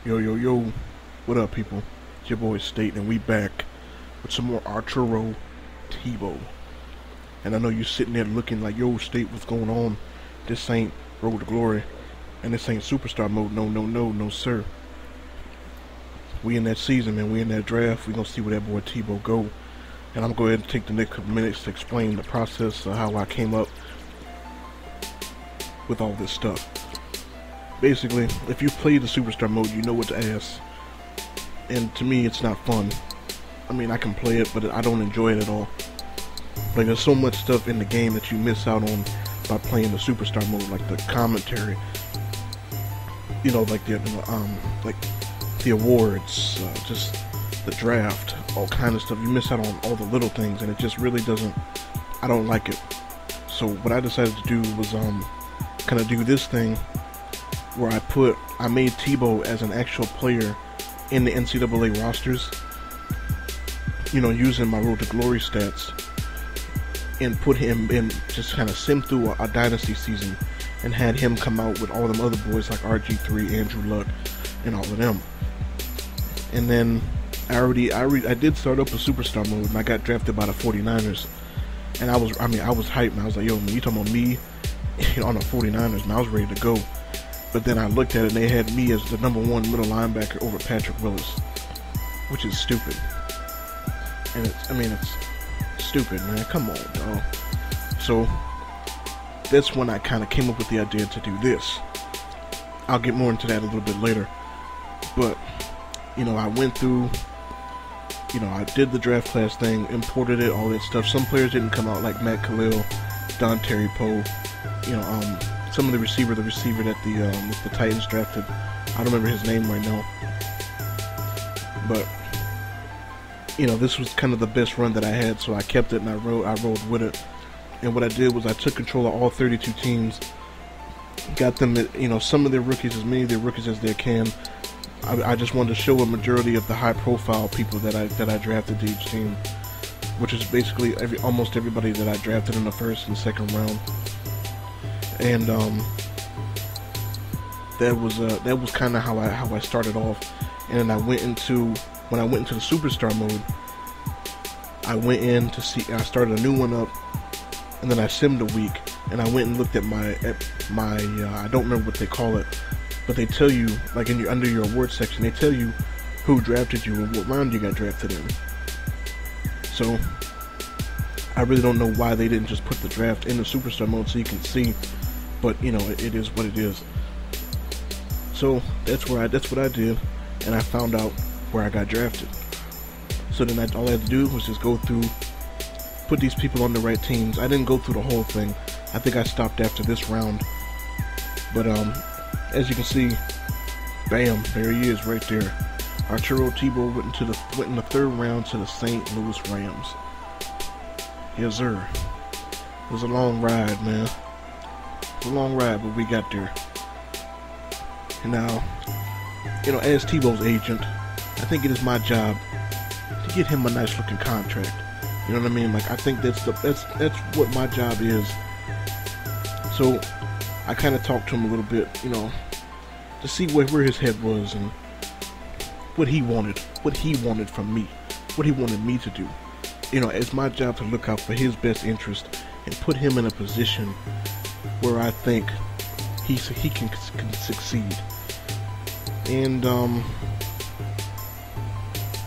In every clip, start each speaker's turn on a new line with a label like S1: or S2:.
S1: Yo, yo, yo, what up, people? It's your boy State, and we back with some more Arturo Tebow. And I know you sitting there looking like, yo, State, what's going on? This ain't Road to Glory, and this ain't Superstar Mode. No, no, no, no, sir. We in that season, man. We in that draft. We gonna see where that boy Tebow go. And I'm gonna go ahead and take the next couple minutes to explain the process of how I came up with all this stuff. Basically, if you play the Superstar Mode, you know what to ask. And to me, it's not fun. I mean, I can play it, but I don't enjoy it at all. Like, there's so much stuff in the game that you miss out on by playing the Superstar Mode, like the commentary, you know, like the awards, just the draft, all kind of stuff. You miss out on all the little things, and it just really doesn't. I don't like it. So what I decided to do was kind of do this thing where I made Tebow as an actual player in the NCAA rosters, you know, using my Road to Glory stats, and put him in, just kind of sim through a dynasty season, and had him come out with all them other boys like RG3, Andrew Luck, and all of them. And then I did start up a Superstar Mode, and I got drafted by the 49ers, and I was hyped, man. I was like, yo, man, you talking about me, you know, on the 49ers, man, I was ready to go. But then I looked at it, and they had me as the #1 middle linebacker over Patrick Willis, which is stupid. And it's stupid, man. Come on, dog. So that's when I kind of came up with the idea to do this. I'll get more into that a little bit later. But, you know, I went through, you know, I did the draft class thing, imported it, all that stuff. Some players didn't come out, like Matt Khalil, Don Terry Poe, you know, some of the receiver that the Titans drafted. I don't remember his name right now. But, you know, this was kind of the best run that I had, so I kept it and I rolled with it. And what I did was I took control of all 32 teams, got them, you know, some of their rookies, as many of their rookies as they can. I just wanted to show a majority of the high-profile people that I drafted to each team, which is basically almost everybody that I drafted in the first and second round. And that was kind of how I started off. And then when I went into the Superstar Mode, I started a new one up, and then I simmed a week, and I went and looked at my I don't remember what they call it, but they tell you, like under your award section, they tell you who drafted you and what round you got drafted in. So I really don't know why they didn't just put the draft in the Superstar Mode so you can see, but you know, it is what it is. So that's what I did, and I found out where I got drafted. So then all I had to do was just go through, put these people on the right teams. I didn't go through the whole thing. I think I stopped after this round. But as you can see, bam, there he is right there. Arturo Tebow went in the third round to the St. Louis Rams. Yes, sir. It was a long ride, man. It was a long ride, but we got there. And now, you know, as Tebow's agent, I think it is my job to get him a nice looking contract. You know what I mean? Like, I think that's what my job is. So I kind of talked to him a little bit, you know, to see where his head was and what he wanted from me, what he wanted me to do. You know, it's my job to look out for his best interest and put him in a position where I think he can succeed. And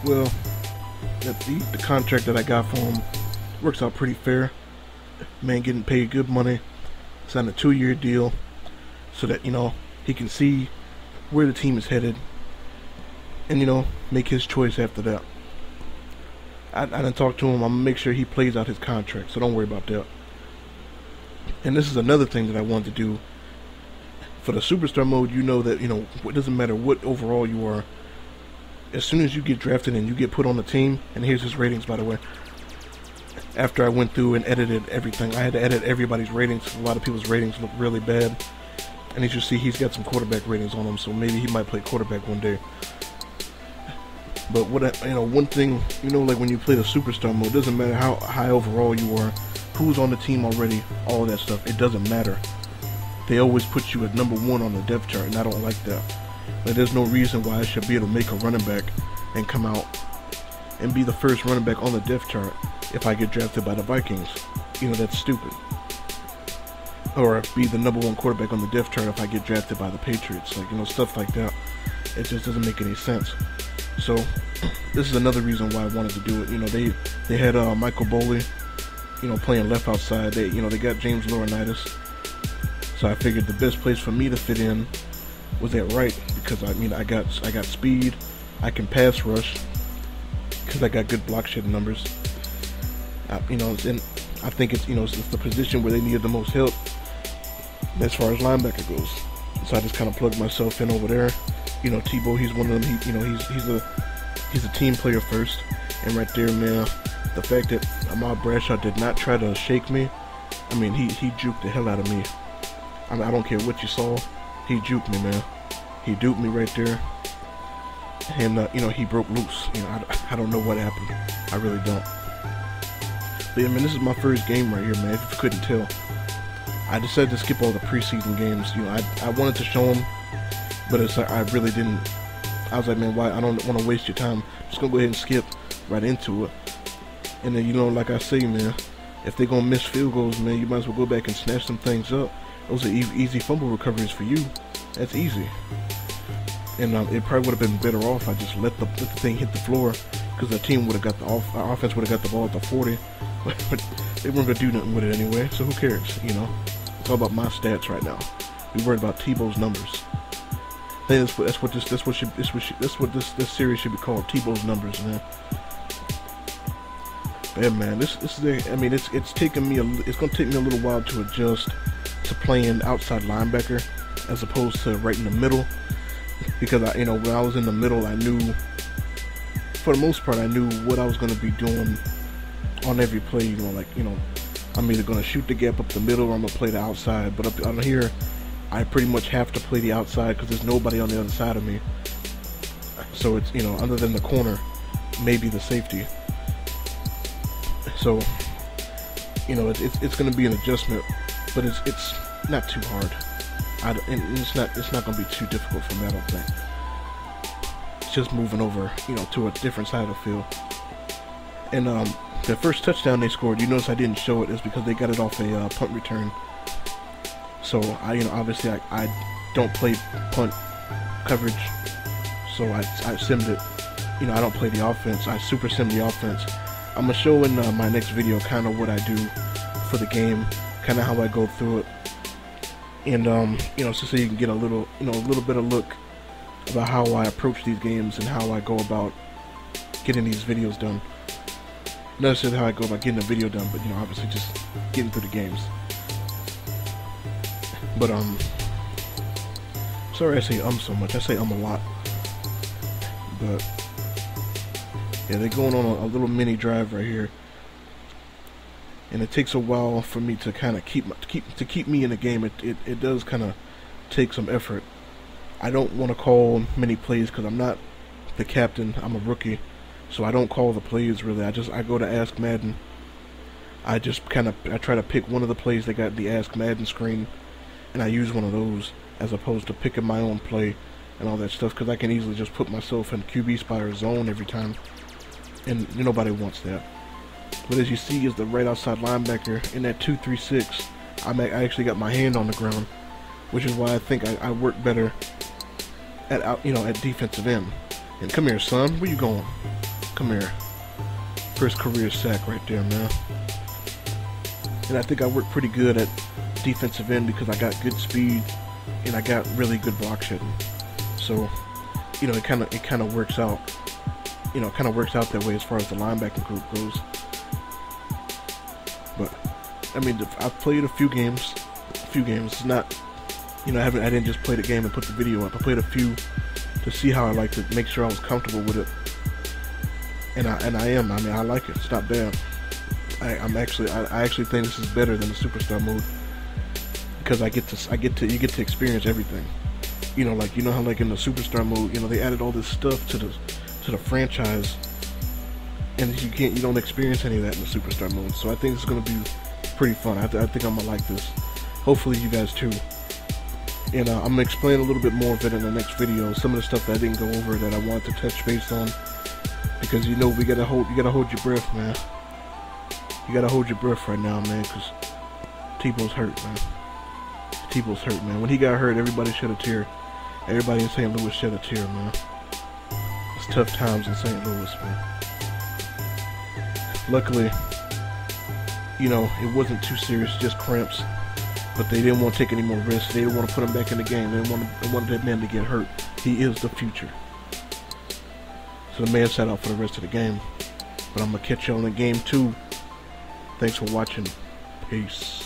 S1: well, the contract that I got for him works out pretty fair. Man, getting paid good money. Signed a 2-year deal so that, you know, he can see where the team is headed and, you know, make his choice after that. I done talked to him. I'm gonna make sure he plays out his contract, so don't worry about that. And this is another thing that I wanted to do for the Superstar Mode. You know that, you know, it doesn't matter what overall you are. As soon as you get drafted and you get put on the team, and here's his ratings, by the way. After I went through and edited everything, I had to edit everybody's ratings. A lot of people's ratings look really bad. And as you see, he's got some quarterback ratings on him, so maybe he might play quarterback one day. But one thing, you know, like when you play the Superstar Mode, it doesn't matter how high overall you are, who's on the team already, all that stuff. It doesn't matter. They always put you at #1 on the depth chart, and I don't like that. Like, there's no reason why I should be able to make a running back and come out and be the first running back on the depth chart if I get drafted by the Vikings. You know, that's stupid. Or be the #1 quarterback on the depth chart if I get drafted by the Patriots. Like, you know, stuff like that. It just doesn't make any sense. So this is another reason why I wanted to do it. You know, they had Michael Boley, you know, playing left outside. They got James Laurinaitis. So I figured the best place for me to fit in was at right, because I mean, I got speed, I can pass rush, because I got good block shedding numbers. You know, and I think it's, you know, it's the position where they needed the most help as far as linebacker goes. So I just kind of plugged myself in over there. You know, Tebow, he's one of them. You know, he's a team player first, and right there, man, the fact that Ahmad Bradshaw did not try to shake me, I mean, he juked the hell out of me. I mean, I don't care what you saw, he juked me, man. He duped me right there, and you know, he broke loose. You know, I don't know what happened. I really don't. But yeah, man, this is my first game right here, man. If you couldn't tell, I decided to skip all the preseason games. You know, I wanted to show them, but it's like I really didn't. I was like, man, why? I don't want to waste your time. I'm just gonna go ahead and skip right into it. And then, you know, like I say, man, if they're gonna miss field goals, man, you might as well go back and snatch some things up. Those are easy fumble recoveries for you. That's easy. And it probably would have been better off I just let the thing hit the floor, because the team would have got our offense would have got the ball at the 40, but they weren't gonna do nothing with it anyway. So who cares? You know, it's all about my stats right now. We worried about Tebow's numbers. I think that's what this series should be called, Tebow's numbers, man. Yeah, man, this is I mean, it's gonna take me a little while to adjust to playing outside linebacker as opposed to right in the middle, because you know, when I was in the middle, I knew, for the most part, I knew what I was gonna be doing on every play. You know, like, you know, I'm either gonna shoot the gap up the middle or I'm gonna play the outside. But up on here, I pretty much have to play the outside because there's nobody on the other side of me. So it's, you know, other than the corner, maybe the safety. So, you know, it's going to be an adjustment, but it's not too hard. And it's not going to be too difficult for me, I don't think. It's just moving over, you know, to a different side of the field. And the first touchdown they scored, you notice I didn't show it, is because they got it off a punt return. So you know, obviously I don't play punt coverage, so I simmed it. You know, I don't play the offense. I super sim the offense. I'm gonna show in my next video kind of what I do for the game, kind of how I go through it, and you know, so you can get a little bit of look about how I approach these games and how I go about getting these videos done. Not necessarily how I go about getting a video done, but, you know, obviously just getting through the games. But sorry I say so much. I say a lot. But yeah, they're going on a little mini drive right here, and it takes a while for me to kind of keep me in the game. It does kind of take some effort. I don't want to call many plays because I'm not the captain. I'm a rookie, so I don't call the plays really. I go to Ask Madden. I try to pick one of the plays they got the Ask Madden screen, and I use one of those as opposed to picking my own play and all that stuff, because I can easily just put myself in QB spot or zone every time, and nobody wants that. But as you see, is the right outside linebacker in that 2-3-6. I actually got my hand on the ground, which is why I think I work better at defensive end. And come here, son. Where you going? Come here. First career sack right there, man. And I think I work pretty good at defensive end because I got good speed and I got really good block shedding. So, you know, it kind of works out. You know, it kind of works out that way as far as the linebacking group goes. But I mean, I've played a few games. It's not, you know, I didn't just play the game and put the video up. I played a few to see how I like to make sure I was comfortable with it. And I am. I mean, I like it. It's not bad. I actually think this is better than the Superstar mode because you get to experience everything. You know, like, you know how like in the Superstar mode, you know, they added all this stuff to the franchise, and you don't experience any of that in the Superstar mode. So I think it's gonna be pretty fun. I think I'm gonna like this. Hopefully you guys too. And I'm gonna explain a little bit more of it in the next video. Some of the stuff that I didn't go over that I wanted to touch base on, because you know you gotta hold your breath, man. You gotta hold your breath right now, man, because Tebow's hurt, man. Tebow's hurt, man. When he got hurt, everybody shed a tear. Everybody in St. Louis shed a tear, man. It's tough times in St. Louis, man. Luckily, you know, it wasn't too serious, just cramps. But they didn't want to take any more risks. They didn't want to put him back in the game. They wanted that man to get hurt. He is the future. So the man sat out for the rest of the game. But I'm going to catch you on in game 2. Thanks for watching. Peace.